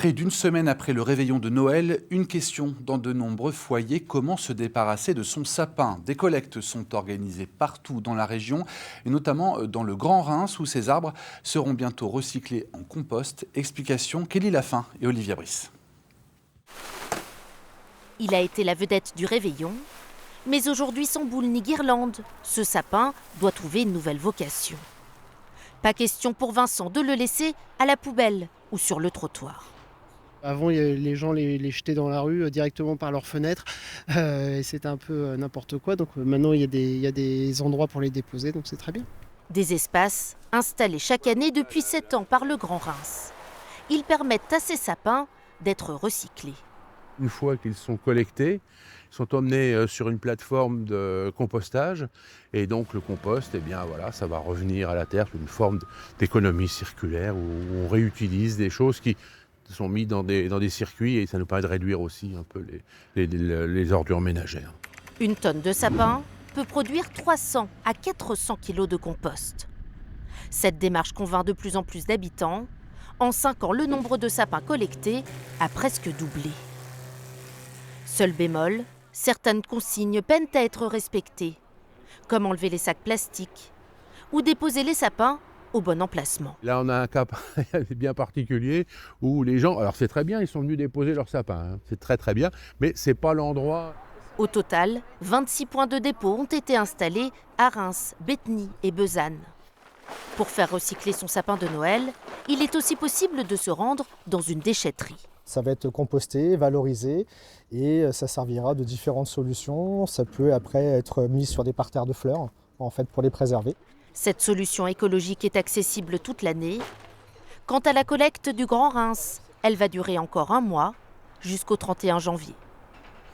Près d'une semaine après le réveillon de Noël, une question dans de nombreux foyers: comment se débarrasser de son sapin? Des collectes sont organisées partout dans la région, et notamment dans le Grand Reims, où ces arbres seront bientôt recyclés en compost. Explication Kelly Lafin et Olivia Brice. Il a été la vedette du réveillon, mais aujourd'hui sans boule ni guirlande, ce sapin doit trouver une nouvelle vocation. Pas question pour Vincent de le laisser à la poubelle ou sur le trottoir. Avant, les gens les jetaient dans la rue directement par leurs fenêtres et c'était un peu n'importe quoi. Donc maintenant, il y a des endroits pour les déposer, donc c'est très bien. Des espaces installés chaque année depuis 7 ans par le Grand Reims. Ils permettent à ces sapins d'être recyclés. Une fois qu'ils sont collectés, ils sont emmenés sur une plateforme de compostage et donc le compost, eh bien, voilà, ça va revenir à la terre sous une forme d'économie circulaire où on réutilise des choses qui sont mises dans des circuits et ça nous permet de réduire aussi un peu les ordures ménagères. Une tonne de sapin peut produire 300 à 400 kilos de compost. Cette démarche convainc de plus en plus d'habitants. En 5 ans, le nombre de sapins collectés a presque doublé. Seul bémol, certaines consignes peinent à être respectées, comme enlever les sacs plastiques ou déposer les sapins au bon emplacement. Là, on a un cas bien particulier où les gens, alors c'est très bien, ils sont venus déposer leurs sapins, hein, c'est très très bien, mais c'est pas l'endroit. Au total, 26 points de dépôt ont été installés à Reims, Bétheny et Besanne. Pour faire recycler son sapin de Noël, il est aussi possible de se rendre dans une déchetterie. Ça va être composté, valorisé et ça servira de différentes solutions. Ça peut après être mis sur des parterres de fleurs en fait, pour les préserver. Cette solution écologique est accessible toute l'année. Quant à la collecte du Grand Reims, elle va durer encore un mois, jusqu'au 31 janvier.